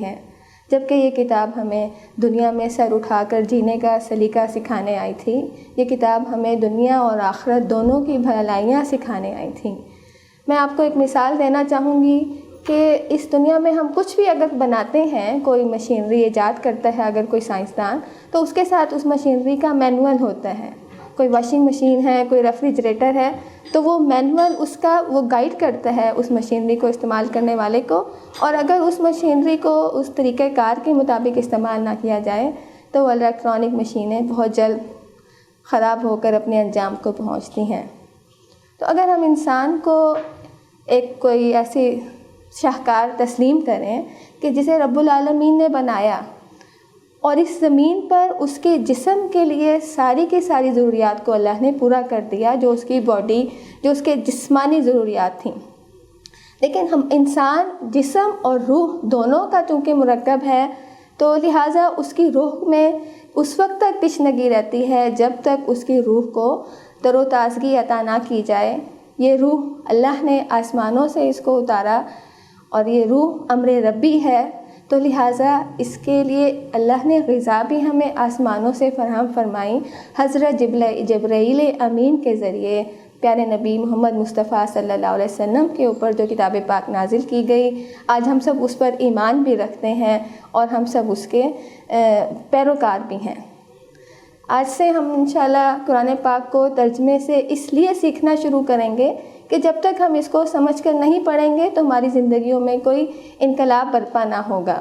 ہے، جبکہ یہ کتاب ہمیں دنیا میں سر اٹھا کر جینے کا سلیقہ سکھانے آئی تھی۔ یہ کتاب ہمیں دنیا اور آخرت دونوں کی بھلائیاں سکھانے آئی تھیں۔ میں آپ کو ایک مثال دینا چاہوں گی کہ اس دنیا میں ہم کچھ بھی اگر بناتے ہیں، کوئی مشینری ایجاد کرتا ہے اگر کوئی سائنسدان، تو اس کے ساتھ اس مشینری کا مینول ہوتا ہے۔ کوئی واشنگ مشین ہے، کوئی ریفریجریٹر ہے، تو وہ مینول اس کا وہ گائیڈ کرتا ہے اس مشینری کو استعمال کرنے والے کو، اور اگر اس مشینری کو اس طریقہ کار کے مطابق استعمال نہ کیا جائے تو وہ الیکٹرانک مشینیں بہت جلد خراب ہو کر اپنے انجام کو پہنچتی ہیں۔ تو اگر ہم انسان کو ایک کوئی ایسی شاہکار تسلیم کریں کہ جسے رب العالمین نے بنایا اور اس زمین پر اس کے جسم کے لیے ساری کی ساری ضروریات کو اللہ نے پورا کر دیا، جو اس کی باڈی، جو اس کے جسمانی ضروریات تھیں، لیکن ہم انسان جسم اور روح دونوں کا چونکہ مرکب ہے، تو لہٰذا اس کی روح میں اس وقت تک تشنگی رہتی ہے جب تک اس کی روح کو تر و تازگی عطا نہ کی جائے۔ یہ روح اللہ نے آسمانوں سے اس کو اتارا اور یہ روح امر ربی ہے، تو لہٰذا اس کے لیے اللہ نے غذا بھی ہمیں آسمانوں سے فراہم فرمائی۔ حضرت جبرائیل امین کے ذریعے پیارے نبی محمد مصطفیٰ صلی اللہ علیہ وسلم کے اوپر جو کتاب پاک نازل کی گئی، آج ہم سب اس پر ایمان بھی رکھتے ہیں اور ہم سب اس کے پیروکار بھی ہیں۔ آج سے ہم انشاءاللہ قرآن پاک کو ترجمے سے اس لیے سیکھنا شروع کریں گے کہ جب تک ہم اس کو سمجھ کر نہیں پڑھیں گے تو ہماری زندگیوں میں کوئی انقلاب برپا نہ ہوگا۔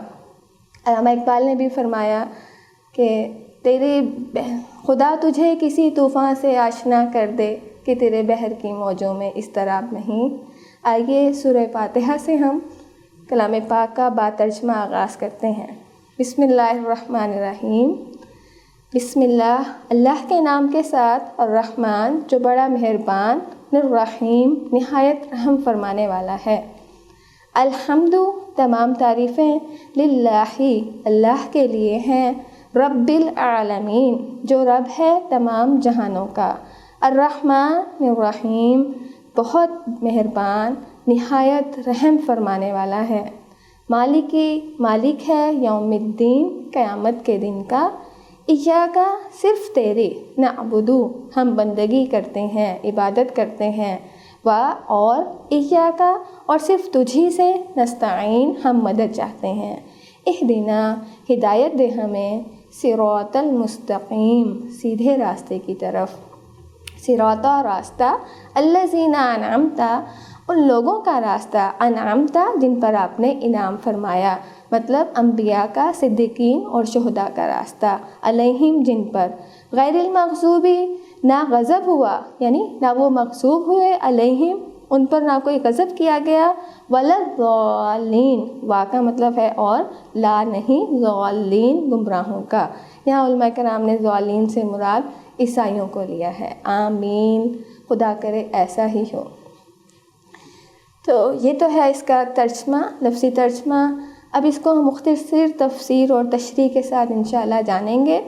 علامہ اقبال نے بھی فرمایا کہ خدا تجھے کسی طوفان سے آشنا کر دے کہ تیرے بحر کی موجوں میں اضطراب نہیں۔ آئیے سورہ فاتحہ سے ہم کلام پاک کا با ترجمہ آغاز کرتے ہیں۔ بسم اللہ الرحمن الرحیم۔ بسم اللہ، اللہ کے نام کے ساتھ، الرحمن جو بڑا مہربان، الرحیم نہایت رحم فرمانے والا ہے۔ الحمد تمام تعریفیں، للہ اللہ کے لیے ہیں، رب العالمین جو رب ہے تمام جہانوں کا، الرحمن الرحیم بہت مہربان نہایت رحم فرمانے والا ہے۔ مالکی مالک ہے یوم الدین قیامت کے دن کا، ایاکا صرف تیری، نعبدو ہم بندگی کرتے ہیں، عبادت کرتے ہیں، اور ایاکا اور صرف تجھی سے، نستعین ہم مدد چاہتے ہیں۔ اہدنا ہدایت دے ہمیں، صراط المستقیم سیدھے راستے کی طرف، صراط راستہ، الذین انعمت ان لوگوں کا راستہ، انعمت جن پر آپ نے انعام فرمایا، مطلب انبیاء کا، صدیقین اور شہداء کا راستہ، علیہم جن پر، غیر المغضوبی نہ غضب ہوا، یعنی نہ وہ مغضوب ہوئے، علیہم ان پر نہ کوئی غضب کیا گیا، ولا الضالین وا کا مطلب ہے اور، لا نہیں، ضالین گمراہوں کا۔ یہاں علماء کرام نے ضالین سے مراد عیسائیوں کو لیا ہے۔ آمین، خدا کرے ایسا ہی ہو۔ تو یہ تو ہے اس کا ترجمہ، لفظی ترجمہ۔ اب اس کو ہم مختصر تفسیر اور تشریح کے ساتھ انشاءاللہ جانیں گے۔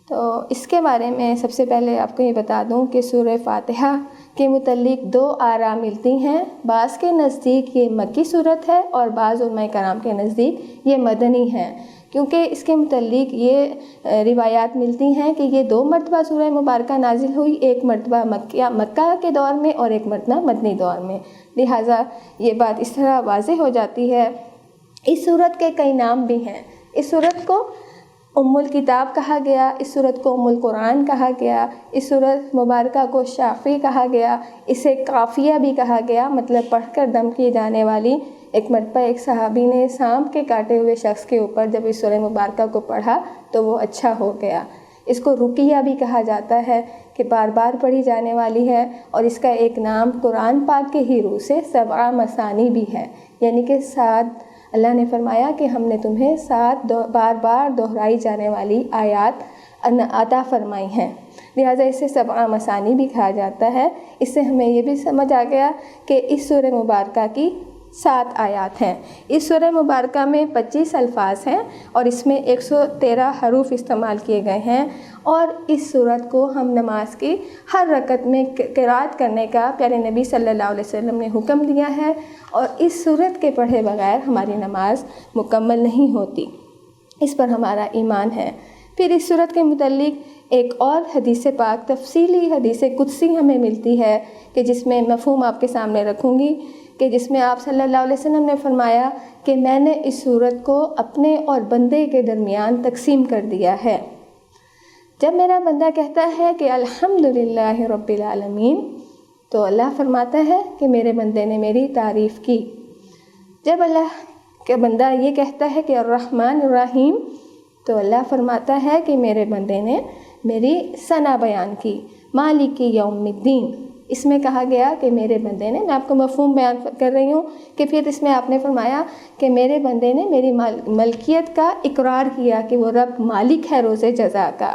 تو اس کے بارے میں سب سے پہلے آپ کو یہ بتا دوں کہ سورہ فاتحہ کے متعلق دو آراء ملتی ہیں۔ بعض کے نزدیک یہ مکی صورت ہے اور بعض علماء کرام کے نزدیک یہ مدنی ہے، کیونکہ اس کے متعلق یہ روایات ملتی ہیں کہ یہ 2 مرتبہ سورہ مبارکہ نازل ہوئی، ایک مرتبہ مکہ کے دور میں اور ایک مرتبہ مدنی دور میں، لہٰذا یہ بات اس طرح واضح ہو جاتی ہے۔ اس سورت کے کئی نام بھی ہیں۔ اس سورت کو ام الکتاب کہا گیا، اس سورت کو ام القرآن کہا گیا، اس سورت مبارکہ کو شافی کہا گیا، اسے کافیہ بھی کہا گیا، مطلب پڑھ کر دم کی جانے والی۔ ایک مرتبہ ایک صحابی نے سانپ کے کاٹے ہوئے شخص کے اوپر جب اس سورہ مبارکہ کو پڑھا تو وہ اچھا ہو گیا۔ اس کو رقیہ بھی کہا جاتا ہے کہ بار بار پڑھی جانے والی ہے، اور اس کا ایک نام قرآن پاک کے ہی روح سے 7 مثانی بھی ہے، یعنی کہ 7، اللہ نے فرمایا کہ ہم نے تمہیں 7 بار بار دہرائی جانے والی آیات عطا فرمائی ہیں، لہٰذا اسے 7 مثانی بھی کہا جاتا ہے۔ اس سے ہمیں یہ بھی سمجھ آ گیا کہ اس سورہ مبارکہ کی 7 آیات ہیں۔ اس سورہ مبارکہ میں 25 الفاظ ہیں اور اس میں 113 حروف استعمال کیے گئے ہیں، اور اس سورت کو ہم نماز کی ہر رکعت میں قرأت کرنے کا پیارے نبی صلی اللہ علیہ وسلم نے حکم دیا ہے، اور اس سورت کے پڑھے بغیر ہماری نماز مکمل نہیں ہوتی، اس پر ہمارا ایمان ہے۔ پھر اس سورت کے متعلق ایک اور حدیث پاک، تفصیلی حدیث قدسی ہمیں ملتی ہے کہ جس میں مفہوم آپ کے سامنے رکھوں گی، کہ جس میں آپ صلی اللہ علیہ وسلم نے فرمایا کہ میں نے اس سورت کو اپنے اور بندے کے درمیان تقسیم کر دیا ہے۔ جب میرا بندہ کہتا ہے کہ الحمدللہ رب العالمین، تو اللہ فرماتا ہے کہ میرے بندے نے میری تعریف کی۔ جب اللہ کا بندہ یہ کہتا ہے کہ الرحمن الرحیم، تو اللہ فرماتا ہے کہ میرے بندے نے میری ثنا بیان کی۔ مالک یوم الدین، اس میں کہا گیا کہ میرے بندے نے، میں آپ کو مفہوم بیان کر رہی ہوں کہ پھر اس میں آپ نے فرمایا کہ میرے بندے نے میری ملکیت کا اقرار کیا کہ وہ رب مالک ہے روز جزا کا۔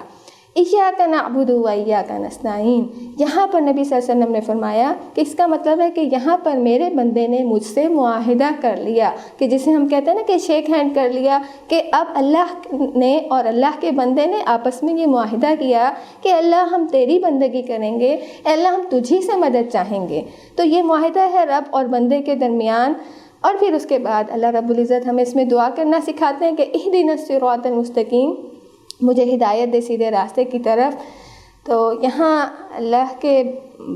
ایاک نعبد و ایاک نستعین، یہاں پر نبی صلی اللہ علیہ وسلم نے فرمایا کہ اس کا مطلب ہے کہ یہاں پر میرے بندے نے مجھ سے معاہدہ کر لیا، کہ جسے ہم کہتے ہیں نا کہ شیک ہینڈ کر لیا، کہ اب اللہ نے اور اللہ کے بندے نے آپس میں یہ معاہدہ کیا کہ اللہ ہم تیری بندگی کریں گے، اے اللہ ہم تجھی سے مدد چاہیں گے۔ تو یہ معاہدہ ہے رب اور بندے کے درمیان۔ اور پھر اس کے بعد اللہ رب العزت ہمیں اس میں دعا کرنا سکھاتے ہیں کہ اہدنا الصراط المستقیم، مجھے ہدایت دے سیدھے راستے کی طرف۔ تو یہاں اللہ کے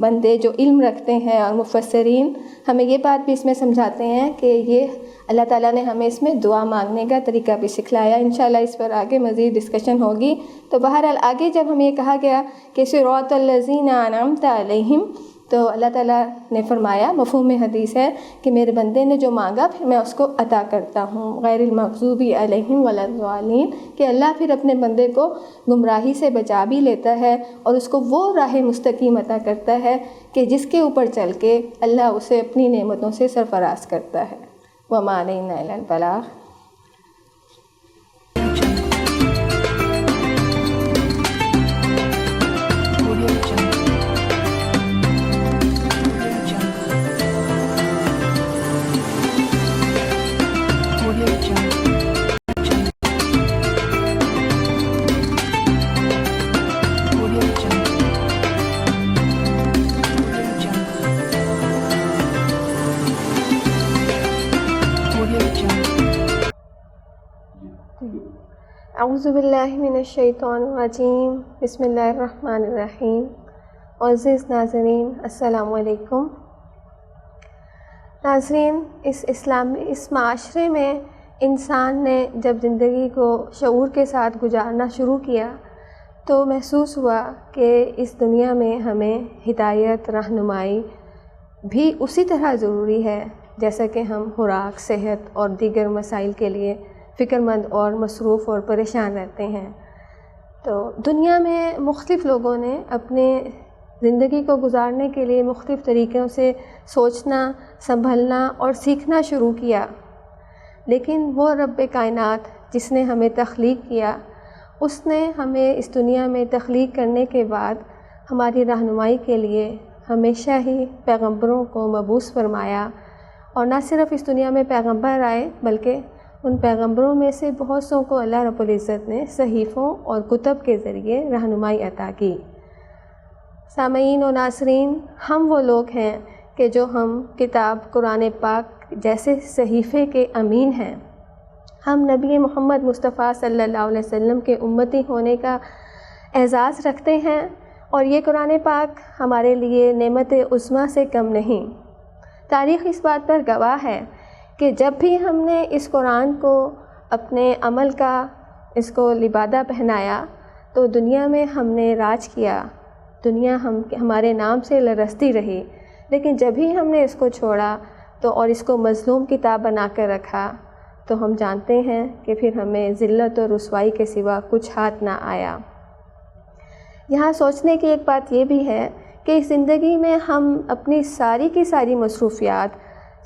بندے جو علم رکھتے ہیں اور مفسرین ہمیں یہ بات بھی اس میں سمجھاتے ہیں کہ یہ اللہ تعالیٰ نے ہمیں اس میں دعا مانگنے کا طریقہ بھی سکھلایا۔ انشاءاللہ اس پر آگے مزید ڈسکشن ہوگی۔ تو بہرحال آگے جب ہمیں یہ کہا گیا کہ صراط الذین انعمت علیہم، تو اللہ تعالیٰ نے فرمایا، مفہوم حدیث ہے کہ میرے بندے نے جو مانگا پھر میں اس کو عطا کرتا ہوں، غیر المغضوب علیہم ولا الضالین، کہ اللہ پھر اپنے بندے کو گمراہی سے بچا بھی لیتا ہے اور اس کو وہ راہ مستقیم عطا کرتا ہے کہ جس کے اوپر چل کے اللہ اسے اپنی نعمتوں سے سرفراز کرتا ہے۔ وما علینا الا البلاغ۔ اعوذ باللہ من الشیطان الرجیم، بسم اللہ الرحمن الرحیم۔ عزیز ناظرین، السلام علیکم۔ ناظرین، اس معاشرے میں انسان نے جب زندگی کو شعور کے ساتھ گزارنا شروع کیا تو محسوس ہوا کہ اس دنیا میں ہمیں ہدایت، رہنمائی بھی اسی طرح ضروری ہے جیسا کہ ہم خوراک، صحت اور دیگر مسائل کے لیے فکر مند اور مصروف اور پریشان رہتے ہیں۔ تو دنیا میں مختلف لوگوں نے اپنے زندگی کو گزارنے کے لیے مختلف طریقوں سے سوچنا، سنبھلنا اور سیکھنا شروع کیا، لیکن وہ رب کائنات جس نے ہمیں تخلیق کیا، اس نے ہمیں اس دنیا میں تخلیق کرنے کے بعد ہماری رہنمائی کے لیے ہمیشہ ہی پیغمبروں کو مبعوث فرمایا، اور نہ صرف اس دنیا میں پیغمبر آئے بلکہ ان پیغمبروں میں سے بہت سوں کو اللہ رب العزت نے صحیفوں اور کتب کے ذریعے رہنمائی عطا کی۔ سامعین و ناظرین، ہم وہ لوگ ہیں کہ جو ہم کتاب قرآن پاک جیسے صحیفے کے امین ہیں۔ ہم نبی محمد مصطفیٰ صلی اللہ علیہ وسلم کے امتی ہونے کا اعزاز رکھتے ہیں، اور یہ قرآن پاک ہمارے لیے نعمت عظمیٰ سے کم نہیں۔ تاریخ اس بات پر گواہ ہے کہ جب بھی ہم نے اس قرآن کو اپنے عمل کا اس کو لبادہ پہنایا تو دنیا میں ہم نے راج کیا، دنیا ہمارے نام سے لرزتی رہی، لیکن جب ہی ہم نے اس کو چھوڑا تو اور اس کو مظلوم کتاب بنا کر رکھا تو ہم جانتے ہیں کہ پھر ہمیں ذلت اور رسوائی کے سوا کچھ ہاتھ نہ آیا۔ یہاں سوچنے کی ایک بات یہ بھی ہے کہ اس زندگی میں ہم اپنی ساری کی ساری مصروفیات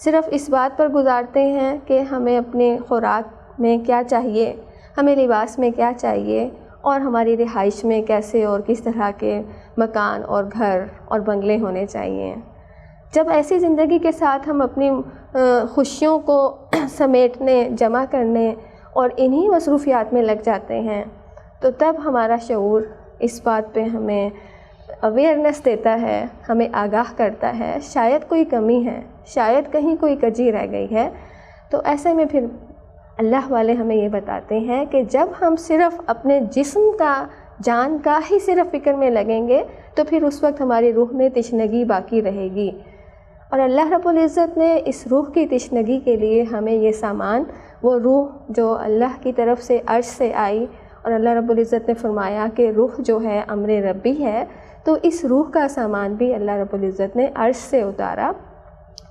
صرف اس بات پر گزارتے ہیں کہ ہمیں اپنے خوراک میں کیا چاہیے، ہمیں لباس میں کیا چاہیے، اور ہماری رہائش میں کیسے اور کس طرح کے مکان اور گھر اور بنگلے ہونے چاہیے۔ جب ایسی زندگی کے ساتھ ہم اپنی خوشیوں کو سمیٹنے، جمع کرنے اور انہی مصروفیات میں لگ جاتے ہیں، تو تب ہمارا شعور اس بات پہ ہمیں اویئرنیس دیتا ہے، ہمیں آگاہ کرتا ہے شاید کوئی کمی ہے، شاید کہیں کوئی کجی رہ گئی ہے۔ تو ایسے میں پھر اللہ والے ہمیں یہ بتاتے ہیں کہ جب ہم صرف اپنے جسم کا، جان کا ہی صرف فکر میں لگیں گے تو پھر اس وقت ہماری روح میں تشنگی باقی رہے گی، اور اللہ رب العزت نے اس روح کی تشنگی کے لیے ہمیں یہ سامان، وہ روح جو اللہ کی طرف سے عرش سے آئی، اور اللہ رب العزت نے فرمایا کہ روح جو ہے امر ربی ہے، تو اس روح کا سامان بھی اللہ رب العزت نے عرش سے اتارا،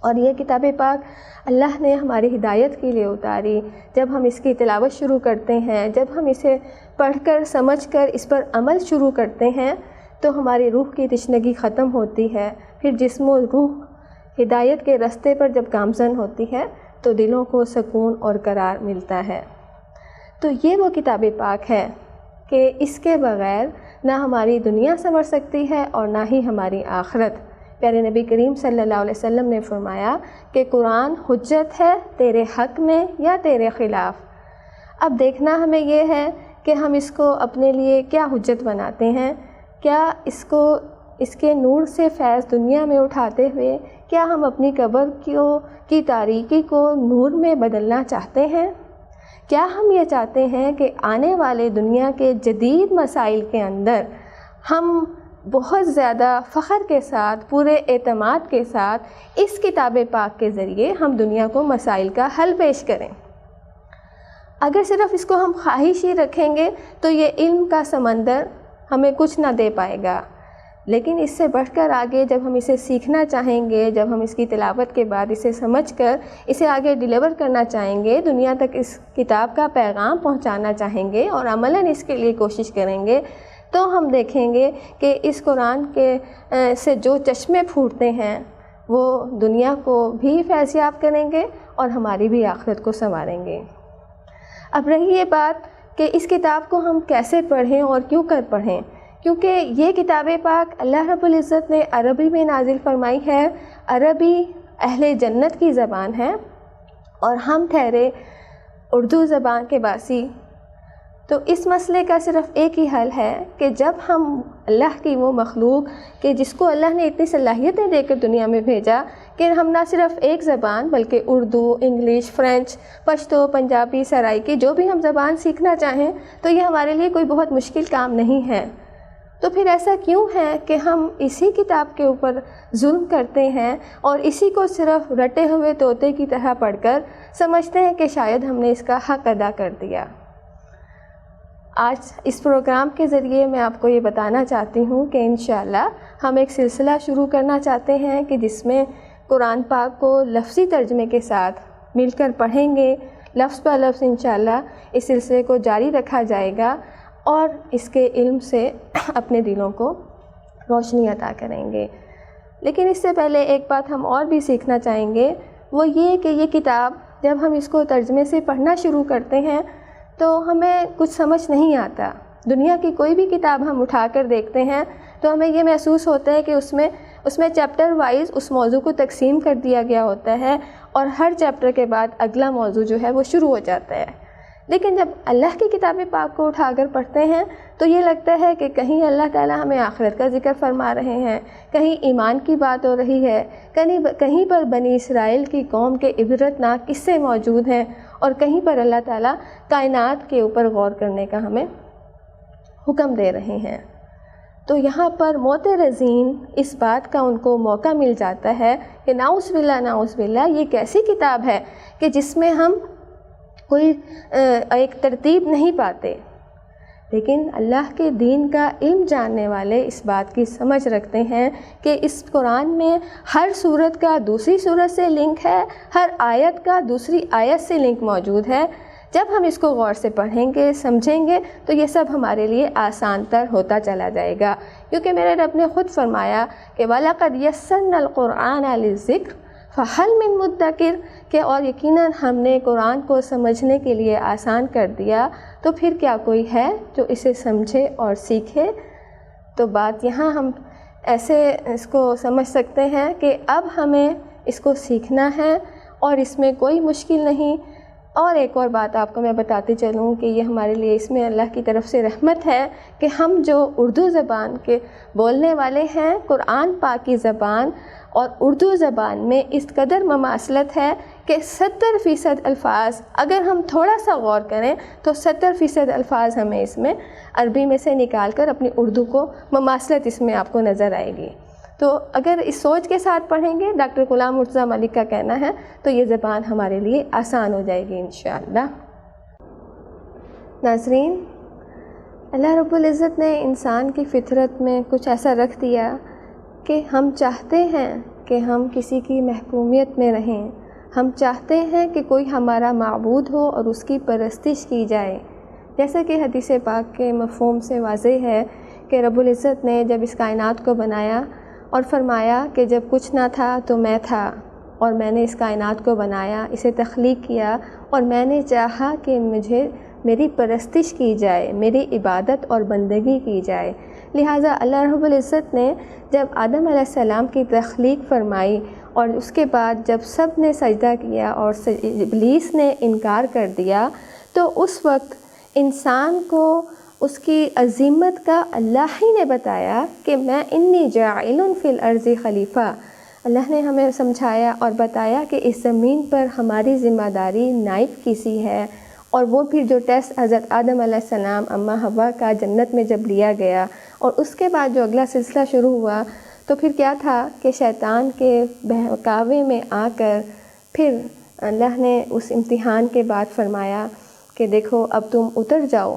اور یہ کتاب پاک اللہ نے ہماری ہدایت کے لیے اتاری۔ جب ہم اس کی تلاوت شروع کرتے ہیں، جب ہم اسے پڑھ کر سمجھ کر اس پر عمل شروع کرتے ہیں، تو ہماری روح کی تشنگی ختم ہوتی ہے، پھر جسم و روح ہدایت کے راستے پر جب گامزن ہوتی ہے تو دلوں کو سکون اور قرار ملتا ہے۔ تو یہ وہ کتاب پاک ہے کہ اس کے بغیر نہ ہماری دنیا سنور سکتی ہے اور نہ ہی ہماری آخرت۔ پیارے نبی کریم صلی اللہ علیہ وسلم نے فرمایا کہ قرآن حجت ہے تیرے حق میں یا تیرے خلاف۔ اب دیکھنا ہمیں یہ ہے کہ ہم اس کو اپنے لیے کیا حجت بناتے ہیں، کیا اس کے نور سے فیض دنیا میں اٹھاتے ہوئے کیا ہم اپنی قبر کی تاریکی کو نور میں بدلنا چاہتے ہیں؟ کیا ہم یہ چاہتے ہیں کہ آنے والے دنیا کے جدید مسائل کے اندر ہم بہت زیادہ فخر کے ساتھ، پورے اعتماد کے ساتھ اس کتاب پاک کے ذریعے ہم دنیا کو مسائل کا حل پیش کریں؟ اگر صرف اس کو ہم خواہش ہی رکھیں گے تو یہ علم کا سمندر ہمیں کچھ نہ دے پائے گا، لیکن اس سے بڑھ کر آگے جب ہم اسے سیکھنا چاہیں گے، جب ہم اس کی تلاوت کے بعد اسے سمجھ کر اسے آگے ڈیلیور کرنا چاہیں گے، دنیا تک اس کتاب کا پیغام پہنچانا چاہیں گے اور عملاً اس کے لیے کوشش کریں گے، تو ہم دیکھیں گے کہ اس قرآن کے سے جو چشمے پھوٹتے ہیں وہ دنیا کو بھی فیضیاب کریں گے اور ہماری بھی آخرت کو سنواریں گے۔ اب رہی یہ بات کہ اس کتاب کو ہم کیسے پڑھیں اور کیوں کر پڑھیں، کیونکہ یہ کتاب پاک اللہ رب العزت نے عربی میں نازل فرمائی ہے، عربی اہل جنت کی زبان ہے، اور ہم ٹھہرے اردو زبان کے باسی۔ تو اس مسئلے کا صرف ایک ہی حل ہے کہ جب ہم اللہ کی وہ مخلوق کہ جس کو اللہ نے اتنی صلاحیتیں دے کر دنیا میں بھیجا کہ ہم نہ صرف ایک زبان بلکہ اردو، انگلش، فرینچ، پشتو، پنجابی، سرائکی جو بھی ہم زبان سیکھنا چاہیں تو یہ ہمارے لیے کوئی بہت مشکل کام نہیں ہے۔ تو پھر ایسا کیوں ہے کہ ہم اسی کتاب کے اوپر ظلم کرتے ہیں اور اسی کو صرف رٹے ہوئے طوطے کی طرح پڑھ کر سمجھتے ہیں کہ شاید ہم نے اس کا حق ادا کر دیا؟ آج اس پروگرام کے ذریعے میں آپ کو یہ بتانا چاہتی ہوں کہ انشاءاللہ ہم ایک سلسلہ شروع کرنا چاہتے ہیں کہ جس میں قرآن پاک کو لفظی ترجمے کے ساتھ مل کر پڑھیں گے، لفظ بہ لفظ انشاءاللہ اس سلسلے کو جاری رکھا جائے گا اور اس کے علم سے اپنے دلوں کو روشنی عطا کریں گے۔ لیکن اس سے پہلے ایک بات ہم اور بھی سیکھنا چاہیں گے، وہ یہ کہ یہ کتاب جب ہم اس کو ترجمے سے پڑھنا شروع کرتے ہیں تو ہمیں کچھ سمجھ نہیں آتا۔ دنیا کی کوئی بھی کتاب ہم اٹھا کر دیکھتے ہیں تو ہمیں یہ محسوس ہوتا ہے کہ اس میں چیپٹر وائز اس موضوع کو تقسیم کر دیا گیا ہوتا ہے اور ہر چیپٹر کے بعد اگلا موضوع جو ہے وہ شروع ہو جاتا ہے۔ لیکن جب اللہ کی کتاب پاک کو اٹھا کر پڑھتے ہیں تو یہ لگتا ہے کہ کہیں اللہ تعالیٰ ہمیں آخرت کا ذکر فرما رہے ہیں، کہیں ایمان کی بات ہو رہی ہے، کہیں پر بنی اسرائیل کی قوم کے عبرتناک قصے موجود ہیں، اور کہیں پر اللہ تعالیٰ کائنات کے اوپر غور کرنے کا ہمیں حکم دے رہے ہیں۔ تو یہاں پر معترضین اس بات کا ان کو موقع مل جاتا ہے کہ نعوذ باللہ یہ کیسی کتاب ہے کہ جس میں ہم کوئی ایک ترتیب نہیں پاتے۔ لیکن اللہ کے دین کا علم جاننے والے اس بات کی سمجھ رکھتے ہیں کہ اس قرآن میں ہر سورت کا دوسری سورت سے لنک ہے، ہر آیت کا دوسری آیت سے لنک موجود ہے۔ جب ہم اس کو غور سے پڑھیں گے، سمجھیں گے تو یہ سب ہمارے لیے آسان تر ہوتا چلا جائے گا، کیونکہ میرے رب نے خود فرمایا کہ وَلَقَدْ يَسَّرْنَا الْقُرْآنَ لِلذِّكْرِ فَهَلْ مِن مُدَّكِرٍ، کہ اور یقیناً ہم نے قرآن کو سمجھنے کے لیے آسان کر دیا، تو پھر کیا کوئی ہے جو اسے سمجھے اور سیکھے؟ تو بات یہاں ہم ایسے اس کو سمجھ سکتے ہیں کہ اب ہمیں اس کو سیکھنا ہے اور اس میں کوئی مشکل نہیں۔ اور ایک اور بات آپ کو میں بتاتی چلوں کہ یہ ہمارے لیے اس میں اللہ کی طرف سے رحمت ہے کہ ہم جو اردو زبان کے بولنے والے ہیں، قرآن پاک کی زبان اور اردو زبان میں اس قدر مماثلت ہے کہ 70% الفاظ اگر ہم تھوڑا سا غور کریں تو 70% الفاظ ہمیں اس میں عربی میں سے نکال کر اپنی اردو کو مماثلت اس میں آپ کو نظر آئے گی۔ تو اگر اس سوچ کے ساتھ پڑھیں گے، ڈاکٹر غلام مرتضیٰ ملک کا کہنا ہے، تو یہ زبان ہمارے لیے آسان ہو جائے گی انشاءاللہ۔ ناظرین، اللہ رب العزت نے انسان کی فطرت میں کچھ ایسا رکھ دیا کہ ہم چاہتے ہیں کہ ہم کسی کی محکومیت میں رہیں، ہم چاہتے ہیں کہ کوئی ہمارا معبود ہو اور اس کی پرستش کی جائے۔ جیسا کہ حدیث پاک کے مفہوم سے واضح ہے کہ رب العزت نے جب اس کائنات کو بنایا اور فرمایا کہ جب کچھ نہ تھا تو میں تھا، اور میں نے اس کائنات کو بنایا، اسے تخلیق کیا، اور میں نے چاہا کہ مجھے میری پرستش کی جائے، میری عبادت اور بندگی کی جائے۔ لہٰذا اللہ رب العزت نے جب آدم علیہ السلام کی تخلیق فرمائی اور اس کے بعد جب سب نے سجدہ کیا اور ابلیس نے انکار کر دیا، تو اس وقت انسان کو اس کی عظمت کا اللہ ہی نے بتایا کہ میں انی جاعل فی الارض خلیفہ۔ اللہ نے ہمیں سمجھایا اور بتایا کہ اس زمین پر ہماری ذمہ داری نائب کی سی ہے، اور وہ پھر جو ٹیسٹ حضرت آدم علیہ السلام اماں حوا کا جنت میں جب لیا گیا اور اس کے بعد جو اگلا سلسلہ شروع ہوا، تو پھر کیا تھا کہ شیطان کے بہکاوے میں آ کر پھر اللہ نے اس امتحان کے بعد فرمایا کہ دیکھو اب تم اتر جاؤ۔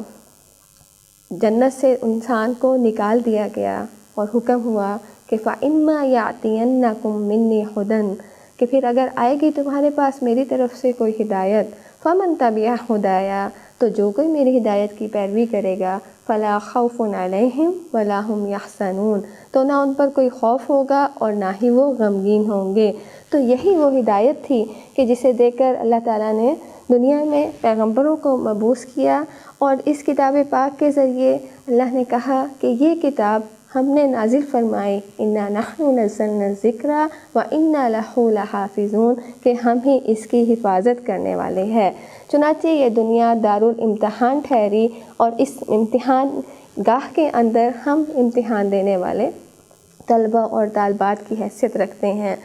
جنت سے انسان کو نکال دیا گیا اور حکم ہوا کہ فَإِمَّا يَأْتِيَنَّكُم مِّنِّي هُدًى، کہ پھر اگر آئے گی تمہارے پاس میری طرف سے کوئی ہدایت، فَمَن تَبِعَ هُدَايَا، تو جو کوئی میری ہدایت کی پیروی کرے گا، فَلَا خَوْفٌ عَلَيْهِمْ وَلَا هُمْ يَحْزَنُونَ، تو نہ ان پر کوئی خوف ہوگا اور نہ ہی وہ غمگین ہوں گے۔ تو یہی وہ ہدایت تھی کہ جسے دے کر اللہ تعالیٰ نے دنیا میں پیغمبروں کو مبعوث کیا، اور اس کتاب پاک کے ذریعے اللہ نے کہا کہ یہ کتاب ہم نے نازل فرمائی، اِنَّا نَحْنُ نَزَّلْنَا الذِّكْرَ وَإِنَّا لَهُ لَحَافِظُونَ، کہ ہم ہی اس کی حفاظت کرنے والے ہیں۔ چنانچہ یہ دنیا دارالامتحان ٹھہری، اور اس امتحان گاہ کے اندر ہم امتحان دینے والے طلبہ اور طالبات کی حیثیت رکھتے ہیں۔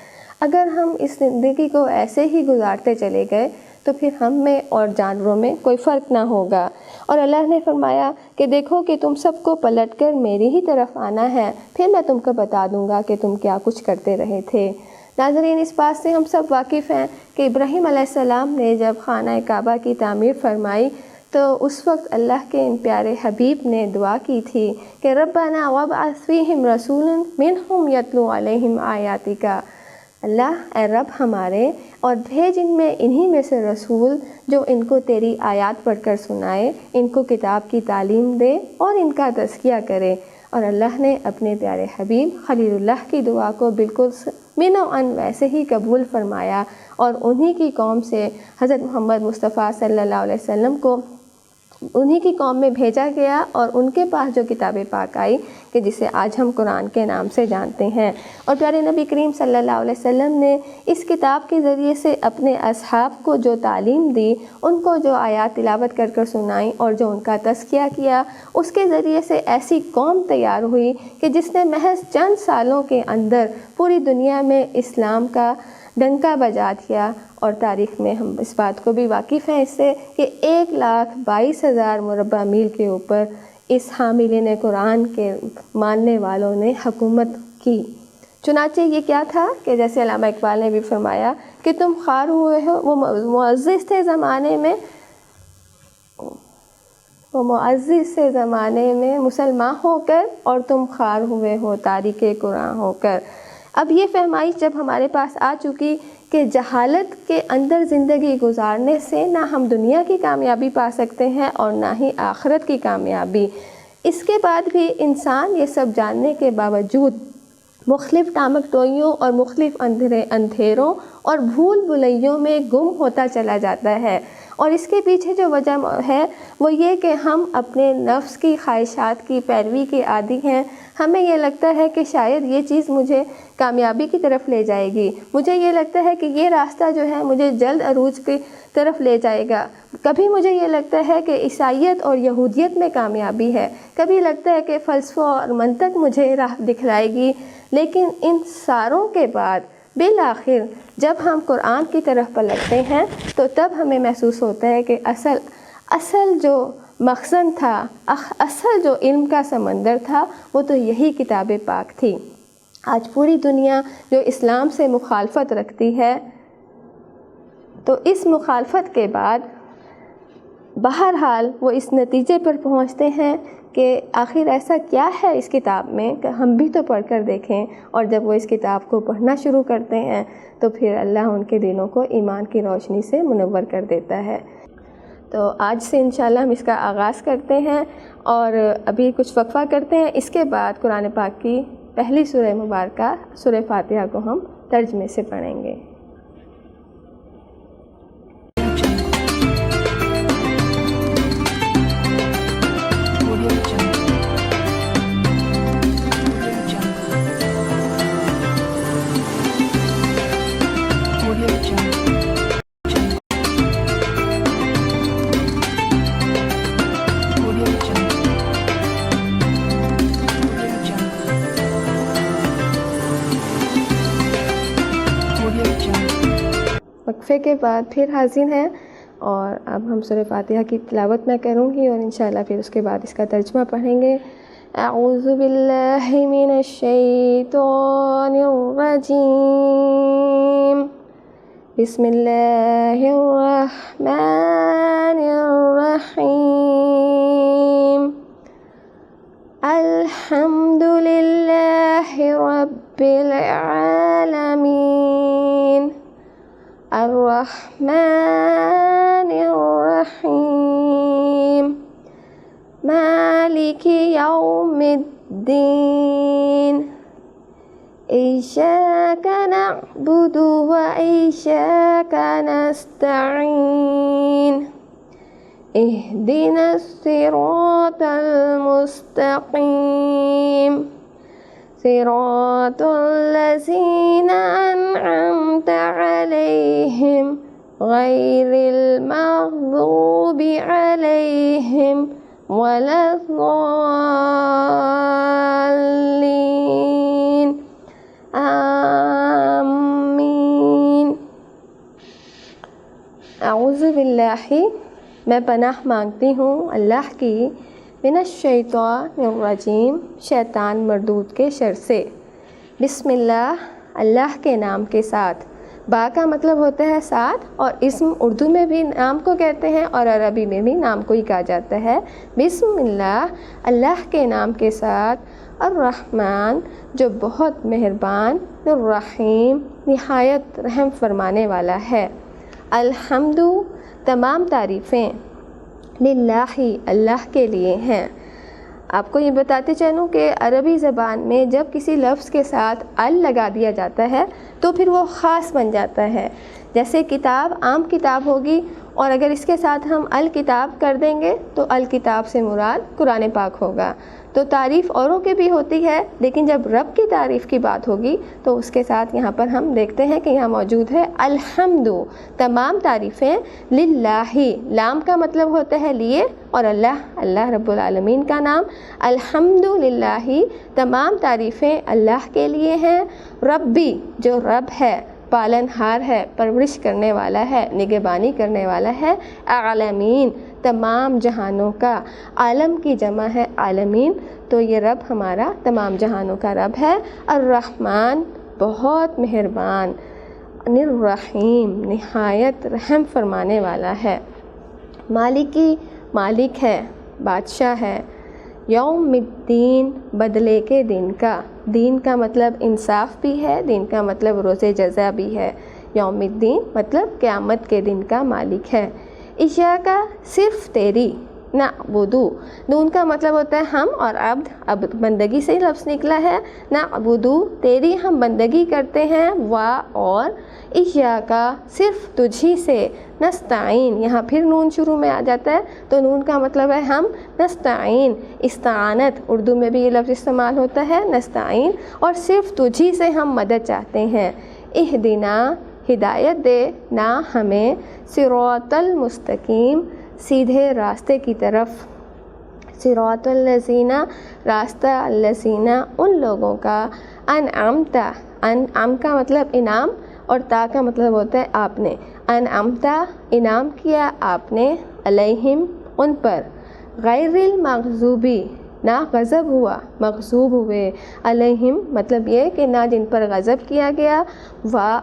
اگر ہم اس زندگی کو ایسے ہی گزارتے چلے گئے تو پھر ہم میں اور جانوروں میں کوئی فرق نہ ہوگا۔ اور اللہ نے فرمایا کہ دیکھو کہ تم سب کو پلٹ کر میری ہی طرف آنا ہے، پھر میں تم کو بتا دوں گا کہ تم کیا کچھ کرتے رہے تھے۔ ناظرین، اس بات سے ہم سب واقف ہیں کہ ابراہیم علیہ السلام نے جب خانہ کعبہ کی تعمیر فرمائی تو اس وقت اللہ کے ان پیارے حبیب نے دعا کی تھی کہ ربنا وابعث فیہم رسولا منہم یتلو علیہم آیاتک، اللہ اے رب ہمارے، اور بھیج ان میں انہی میں سے رسول جو ان کو تیری آیات پڑھ کر سنائے، ان کو کتاب کی تعلیم دے اور ان کا تزکیہ کرے۔ اور اللہ نے اپنے پیارے حبیب خلیل اللہ کی دعا کو بالکل من و عن ویسے ہی قبول فرمایا، اور انہی کی قوم سے حضرت محمد مصطفیٰ صلی اللہ علیہ وسلم کو انہی کی قوم میں بھیجا گیا، اور ان کے پاس جو کتاب پاک آئی کہ جسے آج ہم قرآن کے نام سے جانتے ہیں۔ اور پیارے نبی کریم صلی اللہ علیہ وسلم نے اس کتاب کے ذریعے سے اپنے اصحاب کو جو تعلیم دی، ان کو جو آیات تلاوت کر کر سنائیں اور جو ان کا تزکیہ کیا، اس کے ذریعے سے ایسی قوم تیار ہوئی کہ جس نے محض چند سالوں کے اندر پوری دنیا میں اسلام کا ڈنکا بجا دیا۔ اور تاریخ میں ہم اس بات کو بھی واقف ہیں اس سے کہ 1,22,000 مربع میل کے اوپر اس حاملین قرآن کے ماننے والوں نے حکومت کی۔ چنانچہ یہ کیا تھا کہ جیسے علامہ اقبال نے بھی فرمایا کہ تم خوار ہوئے ہو، وہ معزز تھے زمانے میں، وہ معزز سے زمانے میں مسلمان ہو کر، اور تم خوار ہوئے ہو تاریک قرآن ہو کر۔ اب یہ فہمائش جب ہمارے پاس آ چکی کہ جہالت کے اندر زندگی گزارنے سے نہ ہم دنیا کی کامیابی پا سکتے ہیں اور نہ ہی آخرت کی کامیابی، اس کے بعد بھی انسان یہ سب جاننے کے باوجود مختلف ٹامک ٹوئیوں اور مختلف اندھیروں اور بھول بھلیوں میں گم ہوتا چلا جاتا ہے، اور اس کے پیچھے جو وجہ ہے وہ یہ کہ ہم اپنے نفس کی خواہشات کی پیروی کے عادی ہیں۔ ہمیں یہ لگتا ہے کہ شاید یہ چیز مجھے کامیابی کی طرف لے جائے گی، مجھے یہ لگتا ہے کہ یہ راستہ جو ہے مجھے جلد عروج کی طرف لے جائے گا۔ کبھی مجھے یہ لگتا ہے کہ عیسائیت اور یہودیت میں کامیابی ہے، کبھی لگتا ہے کہ فلسفہ اور منطق مجھے راہ دکھلائے گی، لیکن ان ساروں کے بعد بالآخر جب ہم قرآن کی طرف پلٹتے ہیں تو تب ہمیں محسوس ہوتا ہے کہ اصل جو مخزن تھا، اصل جو علم کا سمندر تھا، وہ تو یہی کتاب پاک تھی۔ آج پوری دنیا جو اسلام سے مخالفت رکھتی ہے، تو اس مخالفت کے بعد بہرحال وہ اس نتیجے پر پہنچتے ہیں کہ آخر ایسا کیا ہے اس کتاب میں کہ ہم بھی تو پڑھ کر دیکھیں، اور جب وہ اس کتاب کو پڑھنا شروع کرتے ہیں تو پھر اللہ ان کے دلوں کو ایمان کی روشنی سے منور کر دیتا ہے۔ تو آج سے انشاءاللہ ہم اس کا آغاز کرتے ہیں اور ابھی کچھ وقفہ کرتے ہیں، اس کے بعد قرآن پاک کی پہلی سورہ مبارکہ سورہ فاتحہ کو ہم ترجمے سے پڑھیں گے۔ وقفے کے بعد پھر حاضر ہیں اور اب ہم سورہ فاتحہ کی تلاوت میں کروں گی اور انشاءاللہ پھر اس کے بعد اس کا ترجمہ پڑھیں گے۔ اعوذ باللہ من الشیطان الرجیم، بسم اللہ الرحمن الرحیم، الحمد للہ رب العالمین، الرحمن الرحیم، مالک یوم الدین، ایاک نعبد و ایاک نستعین، اہدنا الصراط المستقیم، صراط الذین انعمت علیہم غیر المغضوب علیہم ولا الضالین، آمین۔ اعوذ باللہ، میں پناہ مانگتی ہوں اللہ کی، من الشیطان الرجیم، شیطان مردود کے شر سے، بسم اللہ، اللہ کے نام کے ساتھ۔ با کا مطلب ہوتا ہے ساتھ، اور اسم اردو میں بھی نام کو کہتے ہیں اور عربی میں بھی نام کو ہی کہا جاتا ہے۔ بسم اللہ، اللہ کے نام کے ساتھ، الرحمن، جو بہت مہربان، الرحیم، نہایت رحم فرمانے والا ہے۔ الحمد، تمام تعریفیں، للہ، اللہ کے لیے ہیں۔ آپ کو یہ بتاتے چلوں کہ عربی زبان میں جب کسی لفظ کے ساتھ ال لگا دیا جاتا ہے تو پھر وہ خاص بن جاتا ہے۔ جیسے کتاب عام کتاب ہوگی، اور اگر اس کے ساتھ ہم الکتاب کر دیں گے تو الکتاب سے مراد قرآن پاک ہوگا۔ تو تعریف اوروں کی بھی ہوتی ہے، لیکن جب رب کی تعریف کی بات ہوگی تو اس کے ساتھ یہاں پر ہم دیکھتے ہیں کہ یہاں موجود ہے الحمد، تمام تعریفیں، للہ، لام کا مطلب ہوتا ہے لیے، اور اللہ رب العالمین کا نام، الحمد للہ، تمام تعریفیں اللہ کے لیے ہیں، ربی، جو رب ہے، پالن ہار ہے، پرورش کرنے والا ہے، نگہبانی کرنے والا ہے، عالمین، تمام جہانوں کا، عالم کی جمع ہے عالمین، تو یہ رب ہمارا تمام جہانوں کا رب ہے۔ الرحمن، بہت مہربان، الرحیم، نہایت رحم فرمانے والا ہے۔ مالکی، مالک ہے، بادشاہ ہے۔ یوم الدین، بدلے کے دن کا، دین کا مطلب انصاف بھی ہے، دین کا مطلب روز جزا بھی ہے۔ یوم الدین مطلب قیامت کے دن کا مالک ہے۔ ایاک، صرف تیری، نعبدو، نون کا مطلب ہوتا ہے ہم، اور عبد بندگی سے لفظ نکلا ہے، نعبدو تیری ہم بندگی کرتے ہیں، اور ایاکا صرف تجھی سے، نستعین یہاں پھر نون شروع میں آ جاتا ہے تو نون کا مطلب ہے ہم، نستعین استعانت اردو میں بھی یہ لفظ استعمال ہوتا ہے نستعین، اور صرف تجھی سے ہم مدد چاہتے ہیں، اہدنا ہدایت دے نا ہمیں، صراط المستقیم سیدھے راستے کی طرف، صراط الذین راستہ، الذین ان لوگوں کا، انعمت انعم کا مطلب انعام اور تا کا مطلب ہوتا ہے آپ نے، انعمت انعام کیا آپ نے، علیہم ان پر، غیر المغضوبی نہ غضب ہوا مغضوب ہوئے، علیہم مطلب یہ کہ نہ جن پر غضب کیا گیا،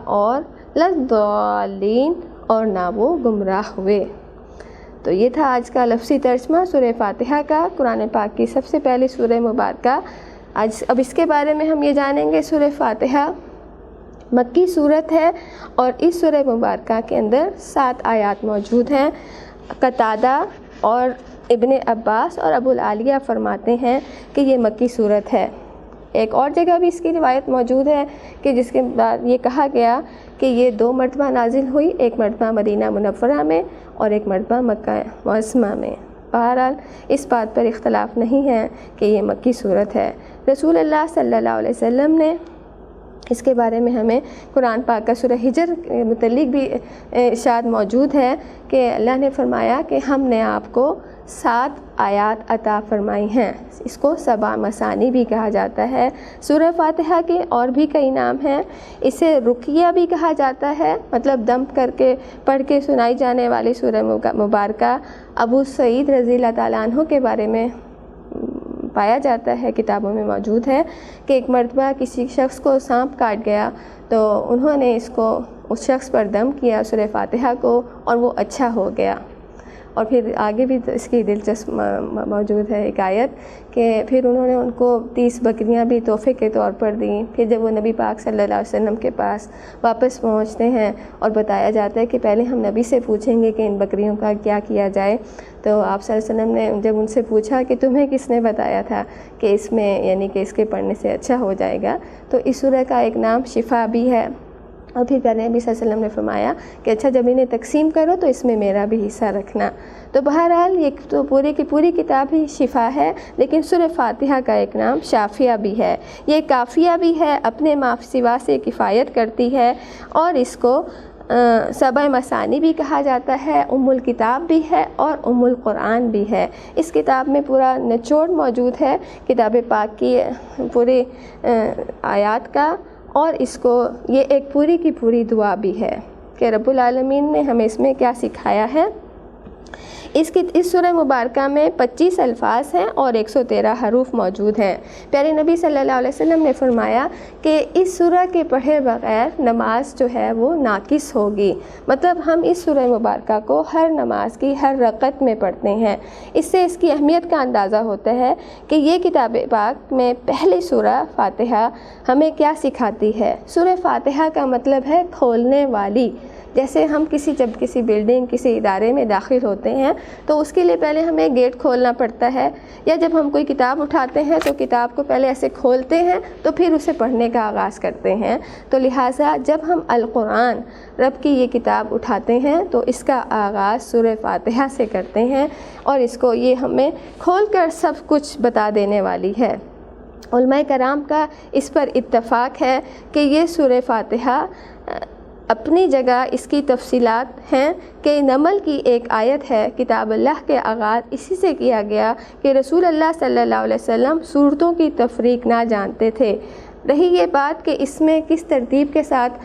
اور للضالین اور نہ وہ گمراہ ہوئے۔ تو یہ تھا آج کا لفظی ترجمہ سورہ فاتحہ کا، قرآن پاک کی سب سے پہلی سورہ مبارکہ۔ اب اس کے بارے میں ہم یہ جانیں گے، سورہ فاتحہ مکی صورت ہے اور اس سورہ مبارکہ کے اندر 7 آیات موجود ہیں۔ قتادہ اور ابن عباس اور ابو العالیہ فرماتے ہیں کہ یہ مکی صورت ہے۔ ایک اور جگہ بھی اس کی روایت موجود ہے کہ جس کے بعد یہ کہا گیا کہ یہ 2 مرتبہ نازل ہوئی، ایک مرتبہ مدینہ منورہ میں اور ایک مرتبہ مکہ معظمہ میں۔ بہرحال اس بات پر اختلاف نہیں ہے کہ یہ مکی صورت ہے۔ رسول اللہ صلی اللہ علیہ وسلم نے اس کے بارے میں ہمیں قرآن پاک کا سورہ ہجر کے متعلق بھی ارشاد موجود ہے کہ اللہ نے فرمایا کہ ہم نے آپ کو 7 آیات عطا فرمائی ہیں، اس کو 7 مثانی بھی کہا جاتا ہے۔ سورہ فاتحہ کے اور بھی کئی نام ہیں، اسے رقیہ بھی کہا جاتا ہے، مطلب دم کر کے پڑھ کے سنائی جانے والی سورہ مبارکہ۔ ابو سعید رضی اللہ تعالیٰ عنہ کے بارے میں پایا جاتا ہے، کتابوں میں موجود ہے کہ ایک مرتبہ کسی شخص کو سانپ کاٹ گیا تو انہوں نے اس شخص پر دم کیا سورہ فاتحہ کو اور وہ اچھا ہو گیا۔ اور پھر آگے بھی اس کی دلچسپ موجود ہے ایک آیت کہ پھر انہوں نے ان کو 30 بکریاں بھی تحفے کے طور پر دیں۔ پھر جب وہ نبی پاک صلی اللہ علیہ وسلم کے پاس واپس پہنچتے ہیں اور بتایا جاتا ہے کہ پہلے ہم نبی سے پوچھیں گے کہ ان بکریوں کا کیا کیا جائے، تو آپ صلی اللہ علیہ وسلم نے جب ان سے پوچھا کہ تمہیں کس نے بتایا تھا کہ اس میں یعنی کہ اس کے پڑھنے سے اچھا ہو جائے گا، تو اس سورہ کا ایک نام شفا بھی ہے۔ اور پھر پیارے نبی صلی اللہ علیہ وسلم نے فرمایا کہ اچھا جب انہیں تقسیم کرو تو اس میں میرا بھی حصہ رکھنا۔ تو بہرحال یہ تو پوری کی پوری کتاب ہی شفا ہے، لیکن سورہ فاتحہ کا ایک نام شافیہ بھی ہے، یہ کافیہ بھی ہے، اپنے ما سوا سے کفایت کرتی ہے، اور اس کو 7 مثانی بھی کہا جاتا ہے، ام الکتاب بھی ہے اور ام القرآن بھی ہے۔ اس کتاب میں پورا نچوڑ موجود ہے کتاب پاک کی پورے آیات کا، اور اس کو یہ ایک پوری کی پوری دعا بھی ہے کہ رب العالمین نے ہمیں اس میں کیا سکھایا ہے۔ اس سورہ مبارکہ میں 25 الفاظ ہیں اور 113 حروف موجود ہیں۔ پیارے نبی صلی اللہ علیہ وسلم نے فرمایا کہ اس سورہ کے پڑھے بغیر نماز جو ہے وہ ناقص ہوگی، مطلب ہم اس سورہ مبارکہ کو ہر نماز کی ہر رکعت میں پڑھتے ہیں۔ اس سے اس کی اہمیت کا اندازہ ہوتا ہے کہ یہ کتاب پاک میں پہلی سورہ فاتحہ ہمیں کیا سکھاتی ہے۔ سورہ فاتحہ کا مطلب ہے کھولنے والی۔ جیسے ہم جب کسی بلڈنگ کسی ادارے میں داخل ہوتے ہیں تو اس کے لیے پہلے ہمیں گیٹ کھولنا پڑتا ہے، یا جب ہم کوئی کتاب اٹھاتے ہیں تو کتاب کو پہلے ایسے کھولتے ہیں تو پھر اسے پڑھنے کا آغاز کرتے ہیں۔ تو لہٰذا جب ہم القرآن رب کی یہ کتاب اٹھاتے ہیں تو اس کا آغاز سورہ فاتحہ سے کرتے ہیں، اور اس کو یہ ہمیں کھول کر سب کچھ بتا دینے والی ہے۔ علماء کرام کا اس پر اتفاق ہے کہ یہ سورہ فاتحہ اپنی جگہ اس کی تفصیلات ہیں کہ نمل کی ایک آیت ہے، کتاب اللہ کے آغاز اسی سے کیا گیا کہ رسول اللہ صلی اللہ علیہ وسلم صورتوں کی تفریق نہ جانتے تھے۔ رہی یہ بات کہ اس میں کس ترتیب کے ساتھ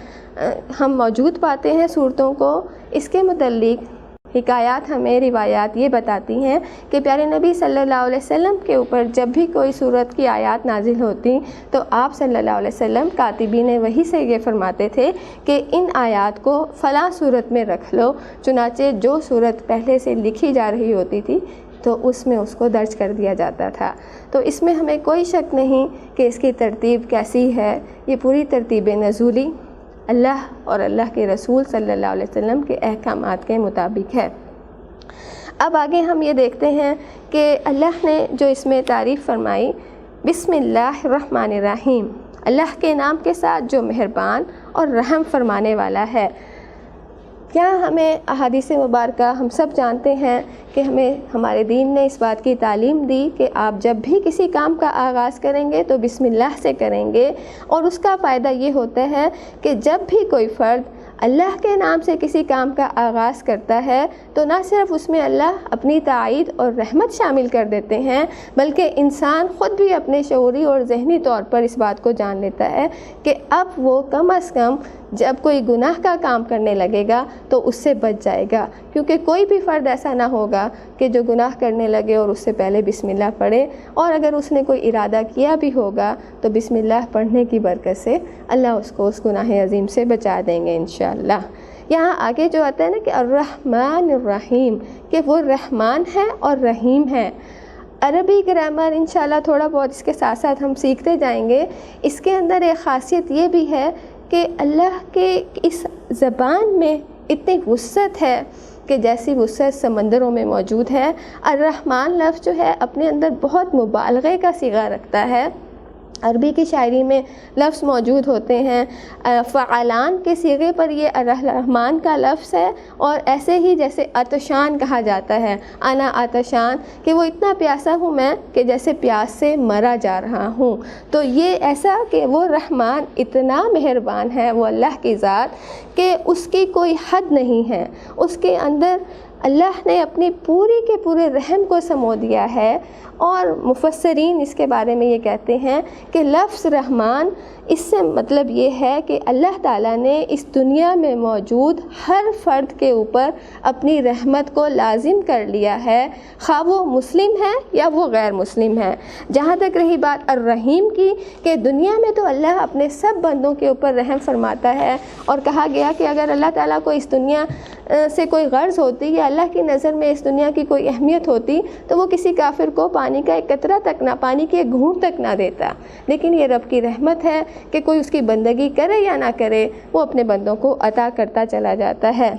ہم موجود پاتے ہیں صورتوں کو، اس کے متعلق حکایات ہمیں روایات یہ بتاتی ہیں کہ پیارے نبی صلی اللہ علیہ وسلم کے اوپر جب بھی کوئی صورت کی آیات نازل ہوتی تو آپ صلی اللہ علیہ وسلم کاتبین وحی سے یہ فرماتے تھے کہ ان آیات کو فلاں صورت میں رکھ لو، چنانچہ جو صورت پہلے سے لکھی جا رہی ہوتی تھی تو اس میں اس کو درج کر دیا جاتا تھا۔ تو اس میں ہمیں کوئی شک نہیں کہ اس کی ترتیب کیسی ہے، یہ پوری ترتیب نزولی اللہ اور اللہ کے رسول صلی اللہ علیہ وسلم کے احکامات کے مطابق ہے۔ اب آگے ہم یہ دیکھتے ہیں کہ اللہ نے جو اس میں تعریف فرمائی، بسم اللہ الرحمن الرحیم، اللہ کے نام کے ساتھ جو مہربان اور رحم فرمانے والا ہے۔ یہاں ہمیں احادیث مبارکہ ہم سب جانتے ہیں کہ ہمارے دین نے اس بات کی تعلیم دی کہ آپ جب بھی کسی کام کا آغاز کریں گے تو بسم اللہ سے کریں گے، اور اس کا فائدہ یہ ہوتا ہے کہ جب بھی کوئی فرد اللہ کے نام سے کسی کام کا آغاز کرتا ہے تو نہ صرف اس میں اللہ اپنی تائید اور رحمت شامل کر دیتے ہیں، بلکہ انسان خود بھی اپنے شعوری اور ذہنی طور پر اس بات کو جان لیتا ہے کہ اب وہ کم از کم جب کوئی گناہ کا کام کرنے لگے گا تو اس سے بچ جائے گا، کیونکہ کوئی بھی فرد ایسا نہ ہوگا کہ جو گناہ کرنے لگے اور اس سے پہلے بسم اللہ پڑھے، اور اگر اس نے کوئی ارادہ کیا بھی ہوگا تو بسم اللہ پڑھنے کی برکت سے اللہ اس کو اس گناہ عظیم سے بچا دیں گے انشاءاللہ۔ یہاں آگے جو آتا ہے نا کہ الرحمن الرحیم، کہ وہ رحمان ہے اور رحیم ہے۔ عربی گرامر انشاءاللہ تھوڑا بہت اس کے ساتھ ساتھ ہم سیکھتے جائیں گے۔ اس کے اندر ایک خاصیت یہ بھی ہے کہ اللہ کے اس زبان میں اتنی وسعت ہے کہ جیسی وسعت سمندروں میں موجود ہے۔ الرحمن لفظ جو ہے اپنے اندر بہت مبالغے کا صیغہ رکھتا ہے۔ عربی کی شاعری میں لفظ موجود ہوتے ہیں فعلان کے صیغے پر یہ الرحمن کا لفظ ہے، اور ایسے ہی جیسے عطشان کہا جاتا ہے، انا عطشان، کہ وہ اتنا پیاسا ہوں میں کہ جیسے پیاس سے مرا جا رہا ہوں۔ تو یہ ایسا کہ وہ رحمان اتنا مہربان ہے وہ اللہ کی ذات کہ اس کی کوئی حد نہیں ہے، اس کے اندر اللہ نے اپنی پوری کے پورے رحم کو سمو دیا ہے۔ اور مفسرین اس کے بارے میں یہ کہتے ہیں کہ لفظ رحمان اس سے مطلب یہ ہے کہ اللہ تعالیٰ نے اس دنیا میں موجود ہر فرد کے اوپر اپنی رحمت کو لازم کر لیا ہے، خواہ وہ مسلم ہے یا وہ غیر مسلم ہے۔ جہاں تک رہی بات الرحیم کی کہ دنیا میں تو اللہ اپنے سب بندوں کے اوپر رحم فرماتا ہے، اور کہا گیا کہ اگر اللہ تعالیٰ کو اس دنیا سے کوئی غرض ہوتی یا اللہ کی نظر میں اس دنیا کی کوئی اہمیت ہوتی تو وہ کسی کافر کو پانی کا ایک قطرہ تک نہ، پانی کی ایک گھونٹ تک نہ دیتا، لیکن یہ رب کی رحمت ہے کہ کوئی اس کی بندگی کرے یا نہ کرے وہ اپنے بندوں کو عطا کرتا چلا جاتا ہے۔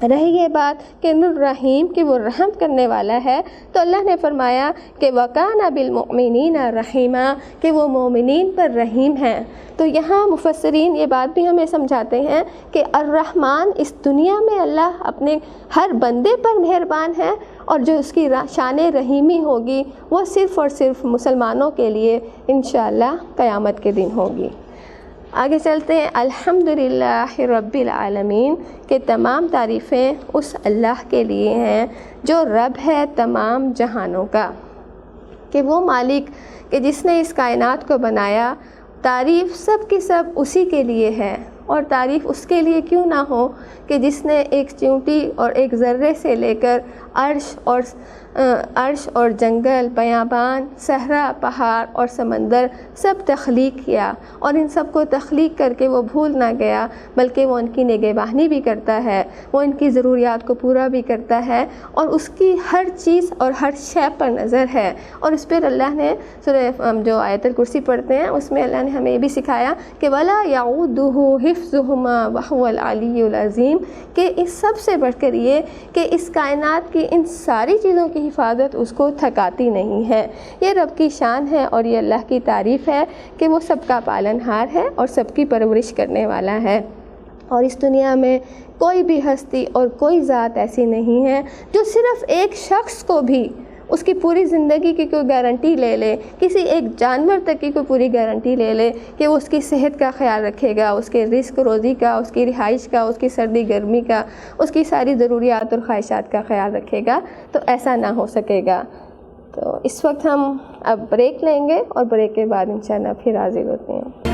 رہی یہ بات کہ الرحیم کہ وہ رحم کرنے والا ہے، تو اللہ نے فرمایا کہ وَكَانَ بِالْمُؤْمِنِينَ رَحِيمًا، کہ وہ مومنین پر رحیم ہیں۔ تو یہاں مفسرین یہ بات بھی ہمیں سمجھاتے ہیں کہ الرحمن اس دنیا میں اللہ اپنے ہر بندے پر مہربان ہے، اور جو اس کی شان رحیمی ہوگی وہ صرف اور صرف مسلمانوں کے لیے انشاءاللہ قیامت کے دن ہوگی۔ آگے چلتے ہیں۔ الحمدللہ رب العالمین، کہ تمام تعریفیں اس اللہ کے لیے ہیں جو رب ہے تمام جہانوں کا، کہ وہ مالک کہ جس نے اس کائنات کو بنایا، تعریف سب کی سب اسی کے لیے ہے۔ اور تعریف اس کے لیے کیوں نہ ہو کہ جس نے ایک چیونٹی اور ایک ذرے سے لے کر عرش اور جنگل، بیابان، صحرا، پہاڑ اور سمندر سب تخلیق کیا، اور ان سب کو تخلیق کر کے وہ بھول نہ گیا، بلکہ وہ ان کی نگہبانی بھی کرتا ہے، وہ ان کی ضروریات کو پورا بھی کرتا ہے، اور اس کی ہر چیز اور ہر شے پر نظر ہے۔ اور اس پر اللہ نے سورہ جو آیت الکرسی پڑھتے ہیں اس میں اللہ نے ہمیں یہ بھی سکھایا کہ وَلَا يَعُودُهُ حِفْظُهُمَا وَهُوَ الْعَلِيُّ الْعَظِيمُ، کہ اس سب سے بڑھ کر یہ کہ اس کائنات کی ان ساری چیزوں کی حفاظت اس کو تھکاتی نہیں ہے۔ یہ رب کی شان ہے اور یہ اللہ کی تعریف ہے کہ وہ سب کا پالنہار ہے اور سب کی پرورش کرنے والا ہے۔ اور اس دنیا میں کوئی بھی ہستی اور کوئی ذات ایسی نہیں ہے جو صرف ایک شخص کو بھی اس کی پوری زندگی کی کوئی گارنٹی لے لے، کسی ایک جانور تک کی کوئی پوری گارنٹی لے لے کہ وہ اس کی صحت کا خیال رکھے گا، اس کے رزق روزی کا، اس کی رہائش کا، اس کی سردی گرمی کا، اس کی ساری ضروریات اور خواہشات کا خیال رکھے گا، تو ایسا نہ ہو سکے گا۔ تو اس وقت ہم اب بریک لیں گے اور بریک کے بعد انشاءاللہ پھر حاضر ہوتے ہیں۔